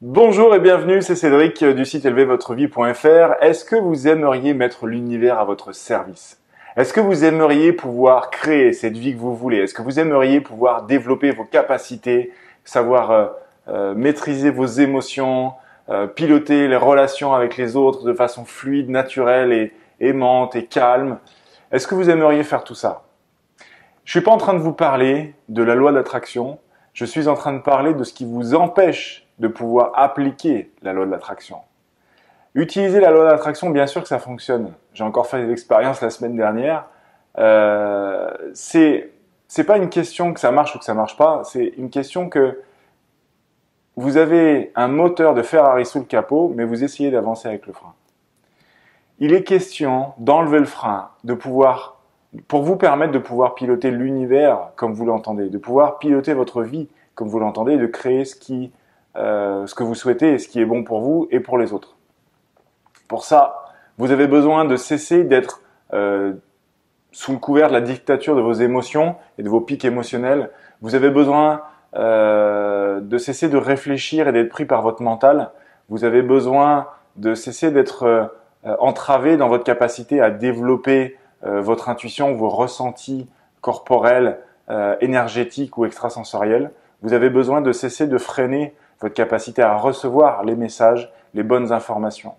Bonjour et bienvenue, c'est Cédric du site élevez-votre-vie.fr. Est-ce que vous aimeriez mettre l'univers à votre service? Est-ce que vous aimeriez pouvoir créer cette vie que vous voulez? Est-ce que vous aimeriez pouvoir développer vos capacités, savoir maîtriser vos émotions, piloter les relations avec les autres de façon fluide, naturelle et aimante et calme? Est-ce que vous aimeriez faire tout ça? Je suis pas en train de vous parler de la loi d'attraction. Je suis en train de parler de ce qui vous empêche de pouvoir appliquer la loi de l'attraction. Utiliser la loi de l'attraction, bien sûr que ça fonctionne. J'ai encore fait l'expérience la semaine dernière. C'est pas une question que ça marche ou que ça marche pas. C'est une question que vous avez un moteur de Ferrari sous le capot, mais vous essayez d'avancer avec le frein. Il est question d'enlever le frein, pour vous permettre de pouvoir piloter l'univers comme vous l'entendez, de pouvoir piloter votre vie comme vous l'entendez, de créer ce que vous souhaitez et ce qui est bon pour vous et pour les autres. Pour ça, vous avez besoin de cesser d'être sous le couvert de la dictature de vos émotions et de vos pics émotionnels. Vous avez besoin de cesser de réfléchir et d'être pris par votre mental. Vous avez besoin de cesser d'être entravé dans votre capacité à développer votre intuition, vos ressentis corporels, énergétiques ou extrasensoriels. Vous avez besoin de cesser de freiner votre capacité à recevoir les messages, les bonnes informations.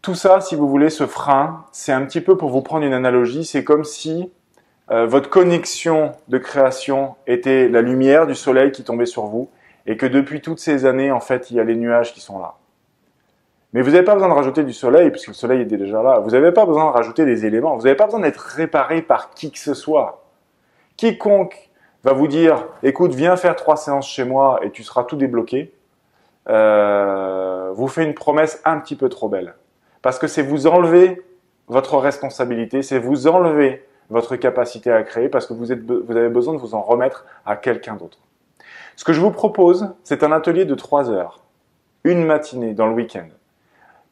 Tout ça, si vous voulez, ce frein, c'est un petit peu pour vous prendre une analogie, c'est comme si votre connexion de création était la lumière du soleil qui tombait sur vous et que depuis toutes ces années, en fait, il y a les nuages qui sont là. Mais vous n'avez pas besoin de rajouter du soleil puisque le soleil est déjà là. Vous n'avez pas besoin de rajouter des éléments. Vous n'avez pas besoin d'être réparé par qui que ce soit. Quiconque va vous dire « Écoute, viens faire 3 séances chez moi et tu seras tout débloqué », vous fait une promesse un petit peu trop belle. Parce que c'est vous enlever votre responsabilité, c'est vous enlever votre capacité à créer parce que vous avez besoin de vous en remettre à quelqu'un d'autre. Ce que je vous propose, c'est un atelier de 3 heures, une matinée dans le week-end,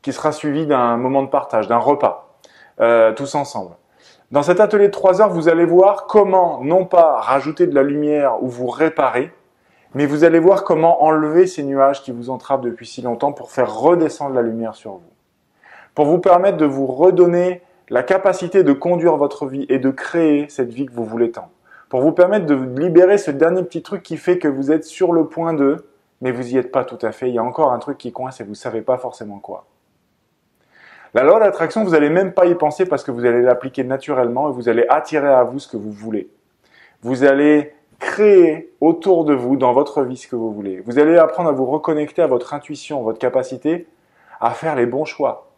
qui sera suivi d'un moment de partage, d'un repas, tous ensemble. Dans cet atelier de 3 heures, vous allez voir comment, non pas rajouter de la lumière ou vous réparer, mais vous allez voir comment enlever ces nuages qui vous entravent depuis si longtemps pour faire redescendre la lumière sur vous. Pour vous permettre de vous redonner la capacité de conduire votre vie et de créer cette vie que vous voulez tant. Pour vous permettre de libérer ce dernier petit truc qui fait que vous êtes sur le point de, mais vous n'y êtes pas tout à fait. Il y a encore un truc qui coince et vous ne savez pas forcément quoi. La loi de l'attraction, vous n'allez même pas y penser parce que vous allez l'appliquer naturellement et vous allez attirer à vous ce que vous voulez. Vous allez créer autour de vous, dans votre vie, ce que vous voulez. Vous allez apprendre à vous reconnecter à votre intuition, votre capacité à faire les bons choix.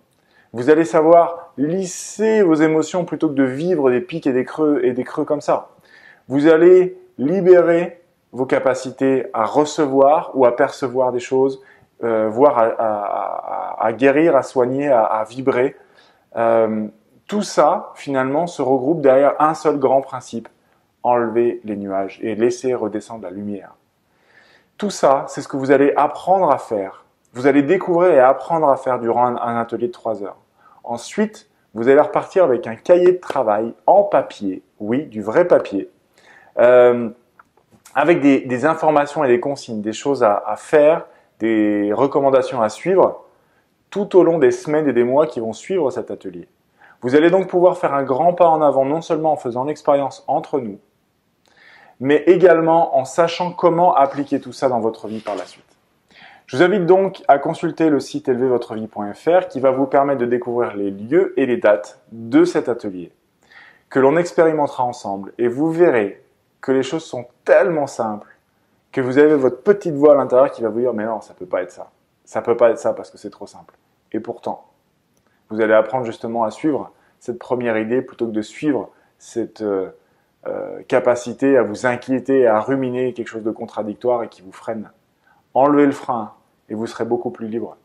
Vous allez savoir lisser vos émotions plutôt que de vivre des pics et des creux comme ça. Vous allez libérer vos capacités à recevoir ou à percevoir des choses, voire à guérir, à soigner, à vibrer. Tout ça, finalement, se regroupe derrière un seul grand principe, enlever les nuages et laisser redescendre la lumière. Tout ça, c'est ce que vous allez apprendre à faire. Vous allez découvrir et apprendre à faire durant un atelier de 3 heures. Ensuite, vous allez repartir avec un cahier de travail en papier, oui, du vrai papier, avec des informations et des consignes, des choses à faire, des recommandations à suivre tout au long des semaines et des mois qui vont suivre cet atelier. Vous allez donc pouvoir faire un grand pas en avant, non seulement en faisant l'expérience entre nous, mais également en sachant comment appliquer tout ça dans votre vie par la suite. Je vous invite donc à consulter le site élevez-votre-vie.fr qui va vous permettre de découvrir les lieux et les dates de cet atelier que l'on expérimentera ensemble et vous verrez que les choses sont tellement simples que vous avez votre petite voix à l'intérieur qui va vous dire « mais non, ça peut pas être ça. Ça peut pas être ça parce que c'est trop simple. » Et pourtant, vous allez apprendre justement à suivre cette première idée plutôt que de suivre cette capacité à vous inquiéter et à ruminer quelque chose de contradictoire et qui vous freine. Enlevez le frein et vous serez beaucoup plus libre.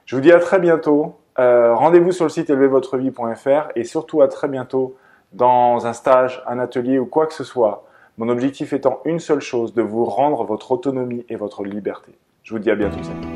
Je vous dis à très bientôt. Rendez-vous sur le site élevez-votre-vie.fr et surtout à très bientôt dans un stage, un atelier ou quoi que ce soit. Mon objectif étant une seule chose, de vous rendre votre autonomie et votre liberté. Je vous dis à bientôt. Salut.